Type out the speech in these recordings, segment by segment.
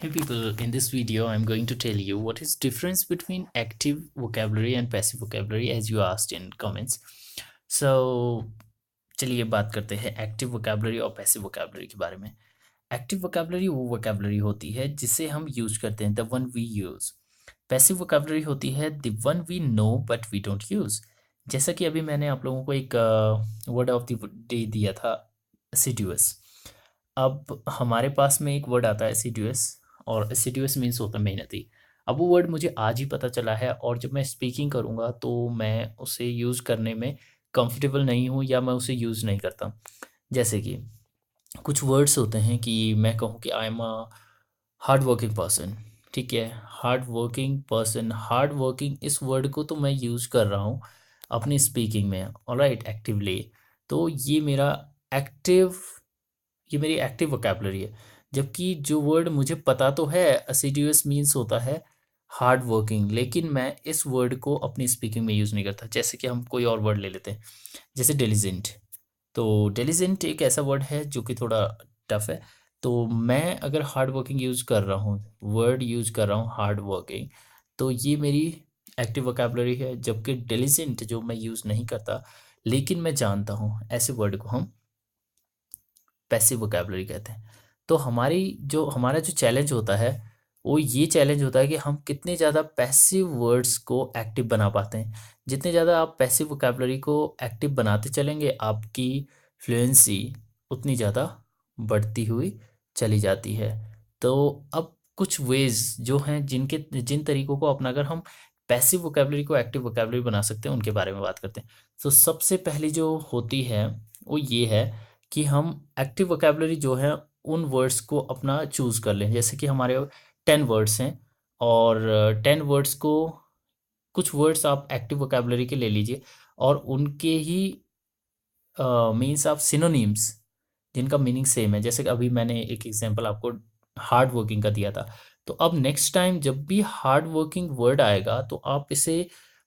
Hey people, in this video I'm going to tell you what is difference between active vocabulary and passive vocabulary as you asked in comments. So चलिए बात करते हैं active vocabulary और passive vocabulary के बारे में। Active vocabulary वो vocabulary होती है जिसे हम यूज करते हैं, the one we use. Passive vocabulary होती है the one we know but we don't use. जैसा कि अभी मैंने आप लोगों को एक वर्ड ऑफ द डे दिया था, assiduous। अब हमारे पास में एक वर्ड आता है एसिडुअस, और एसिडुअस मीन्स होता है मेहनती। अब वो वर्ड मुझे आज ही पता चला है और जब मैं स्पीकिंग करूँगा तो मैं उसे यूज़ करने में कंफर्टेबल नहीं हूँ या मैं उसे यूज़ नहीं करता। जैसे कि कुछ वर्ड्स होते हैं कि मैं कहूँ कि I am a hard working person. ठीक है, hard working person, hard working इस वर्ड को तो मैं यूज़ कर रहा हूँ अपनी स्पीकिंग में, ऑलराइट, एक्टिवली। तो एक्टिव ये मेरी एक्टिव वोकैबुलरी है। जबकि जो वर्ड मुझे पता तो है, असिड्यूअस मीन्स होता है हार्ड वर्किंग, लेकिन मैं इस वर्ड को अपनी स्पीकिंग में यूज़ नहीं करता। जैसे कि हम कोई और वर्ड ले लेते हैं, जैसे डिलिजेंट। तो डिलिजेंट एक ऐसा वर्ड है जो कि थोड़ा टफ है। तो मैं अगर हार्ड वर्किंग यूज़ कर रहा हूँ, वर्ड यूज़ कर रहा हूँ हार्ड वर्किंग, तो ये मेरी एक्टिव वोकैबुलरी है। जबकि डिलिजेंट जो मैं यूज़ नहीं करता लेकिन मैं जानता हूँ, ऐसे वर्ड को हम पैसिव वोकैबुलरी कहते हैं। तो हमारा जो चैलेंज होता है, वो ये चैलेंज होता है कि हम कितने ज़्यादा पैसिव वर्ड्स को एक्टिव बना पाते हैं। जितने ज़्यादा आप पैसिव वोकैबुलरी को एक्टिव बनाते चलेंगे, आपकी फ्लुएंसी उतनी ज़्यादा बढ़ती हुई चली जाती है। तो अब कुछ वेज़ जो हैं जिन तरीकों को अपनाकर हम पैसिव वोकैबुलरी को एक्टिव वोकैबुलरी बना सकते हैं, उनके बारे में बात करते हैं। तो सबसे पहली जो होती है वो ये है कि हम एक्टिव वोकैबुलरी जो है उन वर्ड्स को अपना चूज़ कर लें। जैसे कि हमारे 10 वर्ड्स हैं, और 10 वर्ड्स को, कुछ वर्ड्स आप एक्टिव वोकैबुलरी के ले लीजिए और उनके ही मीन्स आप सिनोनिम्स जिनका मीनिंग सेम है। जैसे कि अभी मैंने एक एग्जांपल आपको हार्ड वर्किंग का दिया था। तो अब नेक्स्ट टाइम जब भी हार्ड वर्किंग वर्ड आएगा तो आप इसे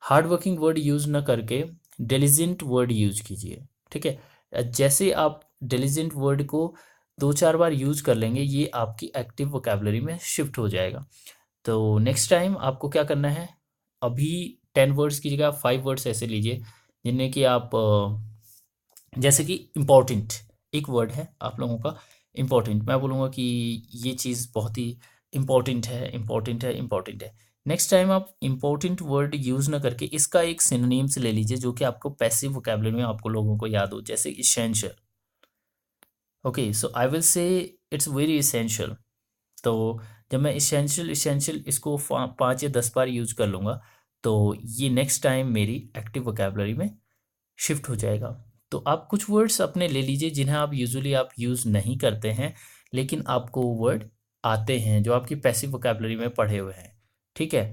हार्ड वर्किंग वर्ड यूज़ ना करके डिलिजेंट वर्ड यूज कीजिए। ठीक है, जैसे आप डिलिजेंट वर्ड को 2-4 बार यूज़ कर लेंगे, ये आपकी एक्टिव वोकैबुलरी में शिफ्ट हो जाएगा। तो नेक्स्ट टाइम आपको क्या करना है, अभी 10 वर्ड्स की जगह 5 वर्ड्स ऐसे लीजिए जिनमें कि आप जैसे कि इम्पोर्टेंट एक वर्ड है आप लोगों का। इम्पोर्टेंट मैं बोलूँगा कि ये चीज़ बहुत ही इम्पोर्टेंट है, इम्पोर्टेंट है, इम्पोर्टेंट है। नेक्स्ट टाइम आप इम्पोर्टेंट वर्ड यूज़ ना करके इसका एक सिनोनिम्स ले लीजिए जो कि आपको पैसिव वोकैबुलरी में आपको लोगों को याद हो, जैसे essential. Okay, so I will say it's very essential. तो जब मैं इसेंशियल इसेंशियल इसको 5 या 10 बार यूज़ कर लूँगा तो ये नेक्स्ट टाइम मेरी एक्टिव वोकैबुलरी में शिफ्ट हो जाएगा। तो आप कुछ वर्ड्स अपने ले लीजिए जिन्हें आप यूजुअली आप यूज़ नहीं करते हैं, लेकिन आपको वो वर्ड आते हैं जो आपकी पैसिव वोकैबुलरी में पढ़े हुए हैं। ठीक है,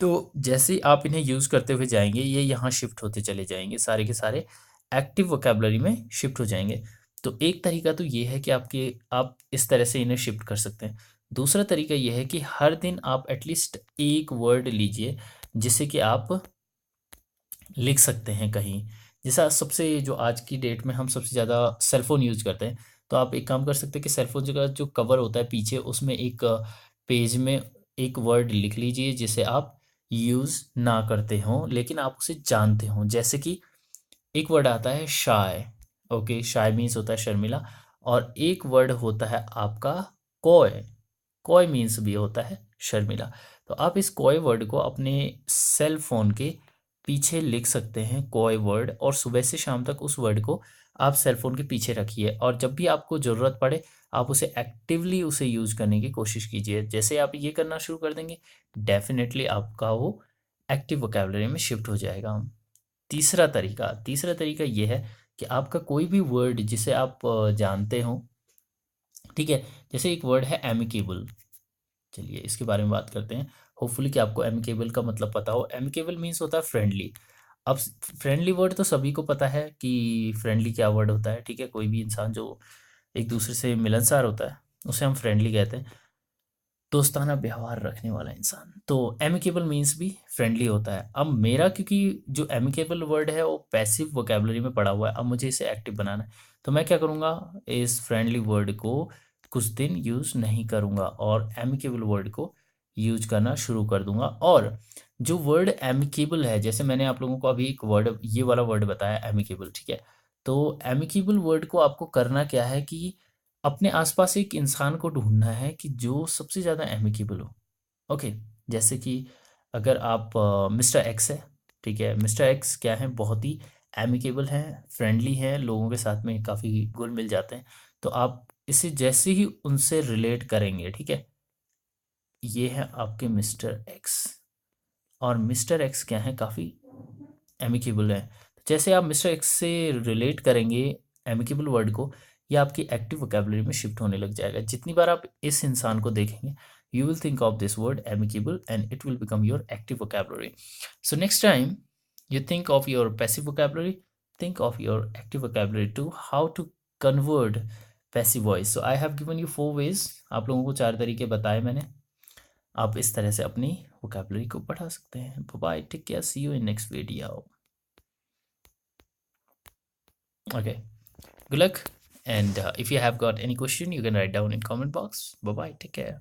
तो जैसे ही आप इन्हें यूज़ करते हुए जाएंगे ये यहाँ शिफ्ट होते चले जाएंगे, सारे के सारे एक्टिव वोकैबुलरी में शिफ्ट हो जाएंगे। तो एक तरीका तो ये है कि आप इस तरह से इन्हें शिफ्ट कर सकते हैं। दूसरा तरीका ये है कि हर दिन आप एटलीस्ट एक वर्ड लीजिए जिसे कि आप लिख सकते हैं कहीं। जैसा सबसे जो आज की डेट में हम सबसे ज़्यादा सेलफ़ोन यूज़ करते हैं, तो आप एक काम कर सकते हैं कि सेलफ़ोन का जो कवर होता है पीछे, उसमें एक पेज में एक वर्ड लिख लीजिए जिसे आप यूज़ ना करते हों लेकिन आप उसे जानते हों। जैसे कि एक वर्ड आता है शाय। ओके, शाय मीन्स होता है शर्मिला, और एक वर्ड होता है आपका कॉय। कॉय मीन्स भी होता है शर्मिला। तो आप इस कॉय वर्ड को अपने सेल फोन के पीछे लिख सकते हैं, कॉय वर्ड, और सुबह से शाम तक उस वर्ड को आप सेल फोन के पीछे रखिए और जब भी आपको ज़रूरत पड़े आप उसे एक्टिवली उसे यूज़ करने की कोशिश कीजिए। जैसे आप ये करना शुरू कर देंगे, डेफिनेटली आपका वो एक्टिव वोकैबुलरी में शिफ्ट हो जाएगा। तीसरा तरीका ये है कि आपका कोई भी वर्ड जिसे आप जानते हो, ठीक है, जैसे एक वर्ड है एमिकेबल। चलिए इसके बारे में बात करते हैं। होपफुली कि आपको एमिकेबल का मतलब पता हो। एमिकेबल मीन्स होता है फ्रेंडली। अब फ्रेंडली वर्ड तो सभी को पता है कि फ्रेंडली क्या वर्ड होता है। ठीक है, कोई भी इंसान जो एक दूसरे से मिलनसार होता है उसे हम फ्रेंडली कहते हैं, दोस्ताना व्यवहार रखने वाला इंसान। तो एमिकेबल मीन्स भी फ्रेंडली होता है। अब मेरा, क्योंकि जो एमिकेबल वर्ड है वो पैसिव वोकैबुलरी में पड़ा हुआ है, अब मुझे इसे एक्टिव बनाना है। तो मैं क्या करूँगा, इस फ्रेंडली वर्ड को कुछ दिन यूज़ नहीं करूँगा और एमिकेबल वर्ड को यूज करना शुरू कर दूंगा। और जो वर्ड एमिकेबल है, जैसे मैंने आप लोगों को अभी एक वर्ड, ये वाला वर्ड बताया एमिकेबल, ठीक है। तो एमिकेबल वर्ड को आपको करना क्या है कि अपने आसपास एक इंसान को ढूंढना है कि जो सबसे ज़्यादा एमिकेबल हो। ओके, जैसे कि अगर आप मिस्टर एक्स है, ठीक है, मिस्टर एक्स क्या है, बहुत ही एमिकेबल हैं, फ्रेंडली हैं, लोगों के साथ में काफ़ी घुल मिल जाते हैं। तो आप इसे जैसे ही उनसे रिलेट करेंगे, ठीक है, ये है आपके मिस्टर एक्स। और मिस्टर एक्स क्या है, काफ़ी एमिकेबल है। जैसे आप मिस्टर एक्स से रिलेट करेंगे एमिकेबल वर्ड को, ये आपकी एक्टिव वोकैबुलरी में शिफ्ट होने लग जाएगा। जितनी बार आप इस इंसान को देखेंगे, you will think of this word amicable and it will become your active vocabulary. So next time you think of your passive vocabulary, think of your active vocabulary too, how to convert passive voice. So I have given you 4 ways, आप लोगों को 4 तरीके बताए मैंने। आप इस तरह से अपनी vocabulary को बढ़ा सकते हैं। Bye, take care, see you in next video. Okay, good luck, and if you have got any question, you can write down in comment box. Bye bye, take care.